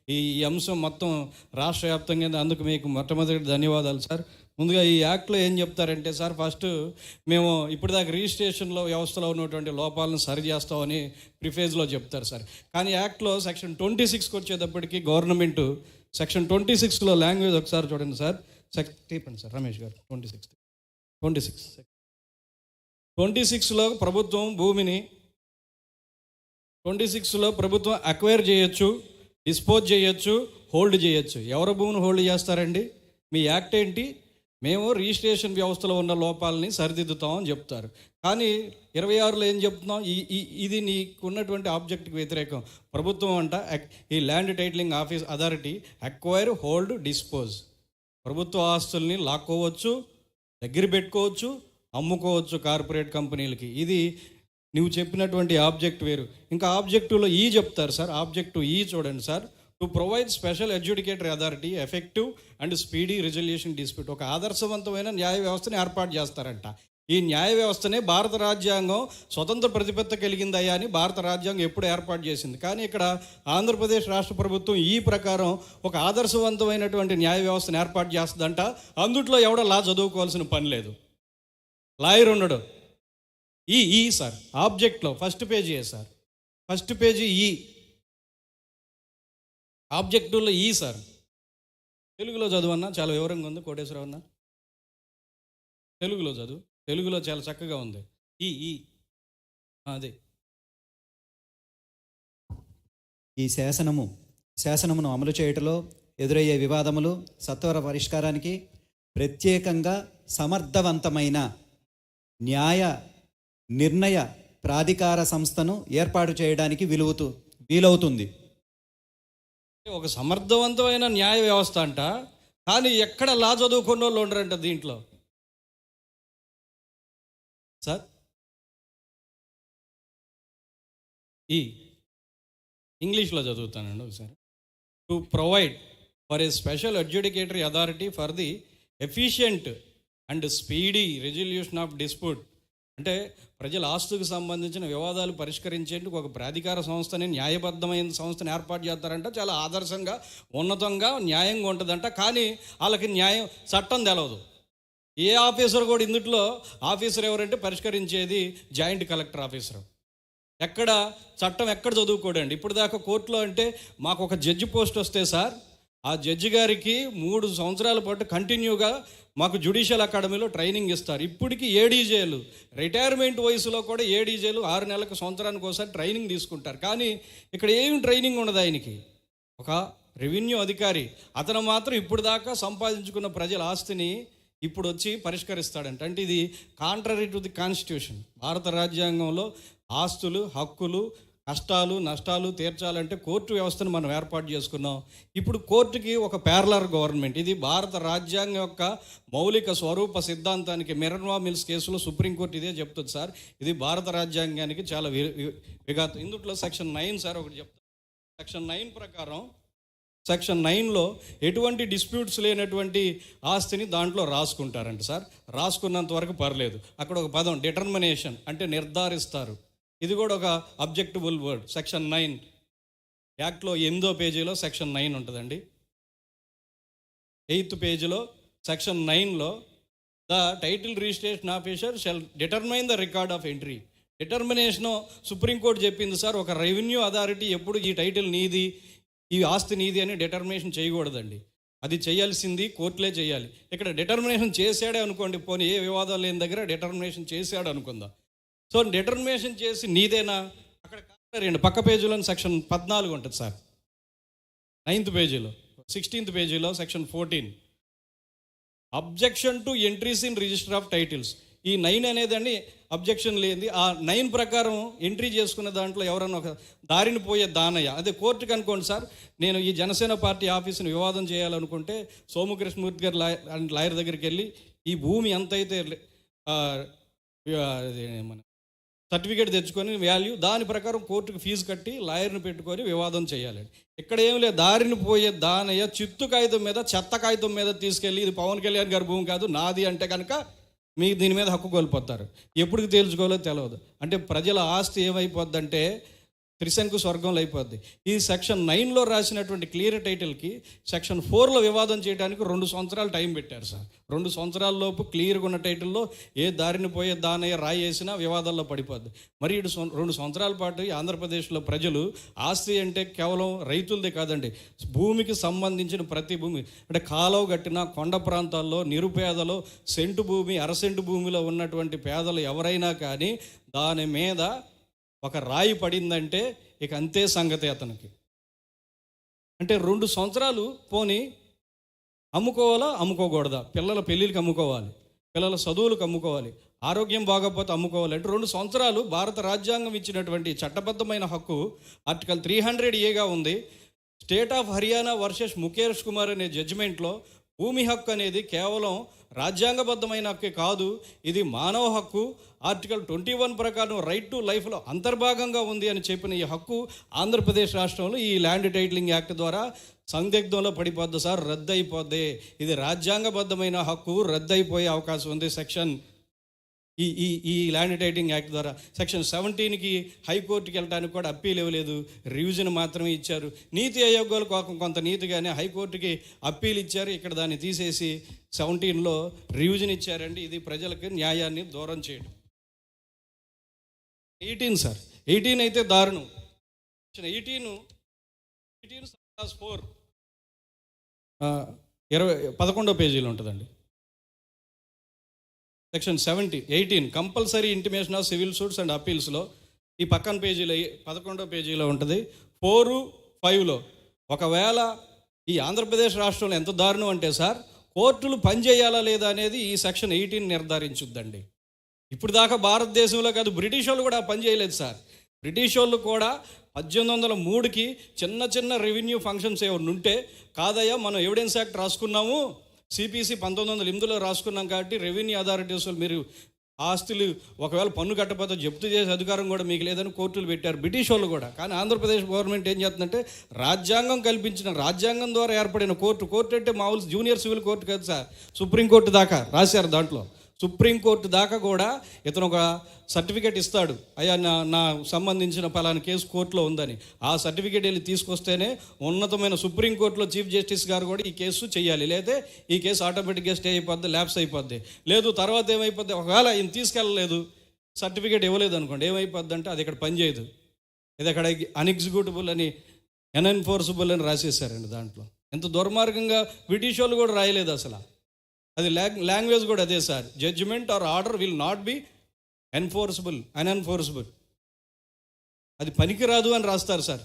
ఈ అంశం మొత్తం రాష్ట్ర వ్యాప్తంగా అందుకు మీకు మొట్టమొదటి ధన్యవాదాలు సార్. ముందుగా ఈ యాక్ట్లో ఏం చెప్తారంటే సార్, ఫస్ట్ మేము ఇప్పటిదాకా రిజిస్ట్రేషన్లో వ్యవస్థలో ఉన్నటువంటి లోపాలను సరి చేస్తామని ప్రిఫేజ్లో చెప్తారు సార్. కానీ యాక్ట్లో సెక్షన్ 26కి వచ్చేటప్పటికి గవర్నమెంట్ సెక్షన్ 26లో లాంగ్వేజ్ ఒకసారి చూడండి సార్. చెప్పండి సార్ రమేష్ గారు. 26లో ప్రభుత్వం భూమిని 26లో ప్రభుత్వం అక్వైర్ చేయొచ్చు, డిస్పోజ్ చేయొచ్చు, హోల్డ్ చేయొచ్చు. ఎవరు భూమిని హోల్డ్ చేస్తారండి? మీ యాక్ట్ ఏంటి? మేము రిజిస్ట్రేషన్ వ్యవస్థలో ఉన్న లోపాలని సరిదిద్దుతామని చెప్తారు. కానీ 26లో ఏం చెప్తున్నాం? ఇది నీకు ఉన్నటువంటి ఆబ్జెక్ట్కి వ్యతిరేకం. ప్రభుత్వం అంట ఈ land titling office authority acquire, hold, dispose. ప్రభుత్వ ఆస్తుల్ని లాక్కోవచ్చు, దగ్గర పెట్టుకోవచ్చు, అమ్ముకోవచ్చు కార్పొరేట్ కంపెనీలకి. ఇది నువ్వు చెప్పినటువంటి ఆబ్జెక్ట్ వేరు. ఇంకా ఆబ్జెక్టివ్లో ఈ చెప్తారు సార్. ఆబ్జెక్టివ్ ఈ చూడండి sir. To provide special అడ్జుడికేటరీ authority effective and speedy resolution dispute. ఒక ఆదర్శవంతమైన న్యాయ వ్యవస్థని ఏర్పాటు చేస్తారంట. ఈ న్యాయ వ్యవస్థనే భారత రాజ్యాంగం స్వతంత్ర ప్రతిపత్తి కలిగిందయ్యా అని భారత రాజ్యాంగం ఎప్పుడు ఏర్పాటు చేసింది. కానీ ఇక్కడ ఆంధ్రప్రదేశ్ రాష్ట్ర ప్రభుత్వం ఈ ప్రకారం ఒక ఆదర్శవంతమైనటువంటి న్యాయ వ్యవస్థను ఏర్పాటు చేస్తుందంట. అందుట్లో ఎవడో లా చదువుకోవాల్సిన పని లేదు, లాయర్ ఉండడు. ఈ సార్ ఆబ్జెక్ట్లో first page sir, first page ఈ ఆబ్జెక్టివ్లో ఈ సార్. తెలుగులో చదువన్నా, చాలా వివరంగా ఉంది కోటేశ్వరరావు అన్న. తెలుగులో చదువు, తెలుగులో చాలా చక్కగా ఉంది. ఈ అదే ఈ శాసనమును అమలు చేయటంలో ఎదురయ్యే వివాదములు సత్వర పరిష్కారానికి ప్రత్యేకంగా సమర్థవంతమైన న్యాయ నిర్ణయ ప్రాధికార సంస్థను ఏర్పాటు చేయడానికి వీలవుతుంది. ఒక సమర్థవంతమైన న్యాయ వ్యవస్థ అంట. కానీ ఎక్కడ లా చదువుకున్న వాళ్ళు ఉండరంట దీంట్లో సార్. ఇంగ్లీష్లో చదువుతానండి ఒకసారి. To provide for a special అడ్జుడికేటరీ authority for the efficient and speedy resolution of dispute. అంటే ప్రజల ఆస్తుకు సంబంధించిన వివాదాలు పరిష్కరించేందుకు ఒక ప్రాధికార సంస్థని, న్యాయబద్ధమైన సంస్థని ఏర్పాటు చేస్తారంట. చాలా ఆదర్శంగా, ఉన్నతంగా, న్యాయంగా ఉంటుందంట. కానీ వాళ్ళకి న్యాయం, చట్టం తెలవదు. ఏ ఆఫీసర్ కూడా ఇందుట్లో ఆఫీసర్ ఎవరంటే పరిష్కరించేది జాయింట్ కలెక్టర్ ఆఫీసర్. ఎక్కడ చట్టం ఎక్కడ చదువుకోడండి. ఇప్పుడు దాకా కోర్టులో అంటే మాకు ఒక జడ్జి పోస్ట్ వస్తే సార్, ఆ జడ్జి గారికి 3 సంవత్సరాల పాటు కంటిన్యూగా మాకు జ్యుడిషియల్ అకాడమీలో ట్రైనింగ్ ఇస్తారు. ఇప్పటికీ ఏడీజేలు రిటైర్మెంట్ వయసులో కూడా ఏడీజేలు 6 నెలలకు, సంవత్సరానికి ఒకసారి ట్రైనింగ్ తీసుకుంటారు. కానీ ఇక్కడ ఏం ట్రైనింగ్ ఉండదు ఆయనకి. ఒక రెవెన్యూ అధికారి, అతను మాత్రం ఇప్పుడు దాకా సంపాదించుకున్న ప్రజల ఆస్తిని ఇప్పుడు వచ్చి పరిష్కరిస్తాడంట. అంటే ఇది కాంట్రరీ టు ది కాన్స్టిట్యూషన్. భారత రాజ్యాంగంలో ఆస్తులు, హక్కులు, కష్టాలు, నష్టాలు తీర్చాలంటే కోర్టు వ్యవస్థను మనం ఏర్పాటు చేసుకున్నాం. ఇప్పుడు కోర్టుకి ఒక ప్యారలర్ గవర్నమెంట్. ఇది భారత రాజ్యాంగం యొక్క మౌలిక స్వరూప సిద్ధాంతానికి మినర్వా మిల్స్ కేసులో సుప్రీంకోర్టు ఇదే చెప్తుంది సార్. ఇది భారత రాజ్యాంగానికి చాలా విఘాతం. ఇందులో సెక్షన్ 9 సార్ ఒకటి చెప్తాను. సెక్షన్ 9 ప్రకారం, సెక్షన్ 9లో ఎటువంటి డిస్ప్యూట్స్ లేనటువంటి ఆస్తిని దాంట్లో రాసుకుంటారంట సార్. రాసుకున్నంత వరకు పర్లేదు. అక్కడ ఒక పదం డిటర్మినేషన్ అంటే నిర్ధారిస్తారు. ఇది కూడా ఒక అబ్జెక్టిబుల్ వర్డ్. సెక్షన్ 9 యాక్ట్లో 8వ పేజీలో సెక్షన్ 9 ఉంటుందండి. 8th పేజీలో సెక్షన్ 9లో the title registration officer shall determine the record of entry. Determination supreme court చెప్పింది సార్. ఒక రెవెన్యూ అథారిటీ ఎప్పుడు ఈ టైటిల్ నీది, ఈ ఆస్తి నీది అని డిటర్మినేషన్ చేయకూడదండి. అది చేయాల్సింది కోర్టులే చేయాలి. ఇక్కడ డిటర్మినేషన్ చేశాడే అనుకోండి, పోనీ ఏ వివాదం లేని దగ్గర డిటర్మినేషన్ చేశాడు అనుకుందాం. సో డిటర్మినేషన్ చేసి నీదేనా, అక్కడ కాదండి. పక్క పేజీలో సెక్షన్ 14 ఉంటుంది సార్. 9th పేజీలో, 16th పేజీలో section 14 objection to entries in register of titles. ఈ 9 అనేదండి అబ్జెక్షన్ లేనిది. ఆ 9 ప్రకారం ఎంట్రీ చేసుకున్న దాంట్లో ఎవరన్నా ఒక దారిని పోయే దానయ్య, అదే కోర్టుకి అనుకోండి సార్, నేను ఈ జనసేన పార్టీ ఆఫీసుని వివాదం చేయాలనుకుంటే సోముకృష్ణమూర్తి గారు లాయర్ దగ్గరికి వెళ్ళి ఈ భూమి ఎంతైతే మన సర్టిఫికేట్ తెచ్చుకొని వాల్యూ, దాని ప్రకారం కోర్టుకు ఫీజు కట్టి లాయర్ని పెట్టుకొని వివాదం చేయాలండి. ఇక్కడ ఏం లేదు, దారిని పోయే దానయ్య చిత్తు కాగితం మీద, చెత్త కాగితం మీద తీసుకెళ్ళి ఇది పవన్ కళ్యాణ్ గారి భూమి కాదు నాది అంటే కనుక మీకు దీని మీద హక్కు కోల్పోతారు. ఎప్పటికి తేల్చుకోవాలో తెలియదు. అంటే ప్రజల ఆస్తి ఏమైపోద్దంటే త్రిశంకు స్వర్గంలో అయిపోద్ది. ఈ సెక్షన్ 9లో రాసినటువంటి క్లియర్ టైటిల్కి సెక్షన్ 4లో వివాదం చేయడానికి 2 సంవత్సరాలు టైం పెట్టారు సార్. 2 సంవత్సరాల లోపు క్లియర్గా ఉన్న టైటిల్లో ఏ దారిని పోయే దానయ్య రాయి వేసినా వివాదాల్లో పడిపోద్ది. మరి 2 సంవత్సరాల పాటు ఈ ఆంధ్రప్రదేశ్లో ప్రజలు ఆస్తి అంటే కేవలం రైతులదే కాదండి, భూమికి సంబంధించిన ప్రతి భూమి అంటే కాలువ కట్టిన కొండ ప్రాంతాల్లో నిరుపేదలు సెంటు భూమి అరసెంటు భూమిలో ఉన్నటువంటి పేదలు ఎవరైనా కానీ దాని మీద ఒక రాయి పడిందంటే ఇక అంతే సంగతి అతనికి. అంటే 2 సంవత్సరాలు పోనీ అమ్ముకోవాలా అమ్ముకోకూడదా, పిల్లల పెళ్ళిళ్ళకి అమ్ముకోవాలి, పిల్లల చదువులకు అమ్ముకోవాలి, ఆరోగ్యం బాగోకపోతే అమ్ముకోవాలి అంటే 2 సంవత్సరాలు భారత రాజ్యాంగం ఇచ్చినటువంటి చట్టబద్ధమైన హక్కు ఆర్టికల్ 300A ఉంది. State of Haryana versus Mukesh Kumar అనే జడ్జిమెంట్లో భూమి హక్కు అనేది కేవలం రాజ్యాంగబద్ధమైన హక్కే కాదు, ఇది మానవ హక్కు. ఆర్టికల్ 21 ప్రకారం రైట్ టు లైఫ్లో అంతర్భాగంగా ఉంది అని చెప్పిన ఈ హక్కు ఆంధ్రప్రదేశ్ రాష్ట్రంలో ఈ ల్యాండ్ టైటిలింగ్ యాక్ట్ ద్వారా సందిగ్ధంలో పడిపోద్ది సార్, రద్దు అయిపోద్ది. ఇది రాజ్యాంగబద్ధమైన హక్కు, రద్దు అయిపోయే అవకాశం ఉంది సెక్షన్ ఈ ల్యాండ్ టైటిలింగ్ యాక్ట్ ద్వారా. సెక్షన్ 17కి హైకోర్టుకి వెళ్ళడానికి కూడా అప్పీల్ ఇవ్వలేదు, రివిజన్ మాత్రమే ఇచ్చారు. నీతి ఆయోగాలు కొంత నీతిగానే హైకోర్టుకి అప్పీల్ ఇచ్చారు, ఇక్కడ దాన్ని తీసేసి 17లో రివిజన్ ఇచ్చారండి. ఇది ప్రజలకు న్యాయాన్ని దూరం చేయడం. 18 సార్, 18 అయితే దారుణం. 18 4 11వ పేజీలో ఉంటుందండి. Section 18 compulsory intimation of civil suits and అపీల్స్లో ఈ పక్కన పేజీలో 11వ పేజీలో ఉంటుంది. 4, 5లో ఒకవేళ ఈ ఆంధ్రప్రదేశ్ రాష్ట్రంలో ఎంత దారుణం అంటే సార్, కోర్టులు పనిచేయాలా లేదా అనేది ఈ సెక్షన్ 18 నిర్ధారించుద్దండి. ఇప్పుడు దాకా భారతదేశంలో కాదు, బ్రిటిష్ వాళ్ళు కూడా పని చేయలేదు సార్. బ్రిటిష్ వాళ్ళు కూడా 1803కి చిన్న రెవెన్యూ ఫంక్షన్స్ ఏమైనా ఉంటే, కాదయ్యా మనం ఎవిడెన్స్ యాక్ట్ రాసుకున్నాము, సిపిసి 1908లో రాసుకున్నాం కాబట్టి రెవెన్యూ అథారిటీస్ మీరు ఆస్తులు ఒకవేళ పన్ను కట్టకపోతే జప్తు చేసే అధికారం కూడా మీకు లేదని కోర్టులు పెట్టారు బ్రిటిష్ వాళ్ళు కూడా. కానీ ఆంధ్రప్రదేశ్ గవర్నమెంట్ ఏం చేస్తుందంటే రాజ్యాంగం కల్పించిన రాజ్యాంగం ద్వారా ఏర్పడిన కోర్టు అంటే మామూలు జూనియర్ సివిల్ కోర్టు కాదు సార్, సుప్రీంకోర్టు దాకా రాశారు. దాంట్లో సుప్రీంకోర్టు దాకా కూడా ఇతను ఒక సర్టిఫికేట్ ఇస్తాడు, అయ్యా నా సంబంధించిన పలానా కేసు కోర్టులో ఉందని. ఆ సర్టిఫికేట్ వెళ్ళి తీసుకొస్తేనే ఉన్నతమైన సుప్రీంకోర్టులో చీఫ్ జస్టిస్ గారు కూడా ఈ కేసు చేయాలి, లేదా ఈ కేసు ఆటోమేటిక్గా స్టే అయిపోద్ది, ల్యాప్స్ అయిపోద్ది. లేదు తర్వాత ఏమైపోద్ది, ఒకవేళ ఈయన తీసుకెళ్ళలేదు, సర్టిఫికేట్ ఇవ్వలేదు అనుకోండి, ఏమైపోద్ది అంటే అది ఇక్కడ పనిచేయదు, ఇది అక్కడ అన్ఎగ్జిక్యూటబుల్ అని అన్ఎన్ఫోర్సబుల్ అని రాసేసారండి. దాంట్లో ఎంత దుర్మార్గంగా బ్రిటిష్ వాళ్ళు కూడా రాయలేదు అసలు. అది లాంగ్వేజ్ కూడా అదే sir, judgement or order will not be unenforceable, అది పనికిరాదు అని రాస్తారు సార్.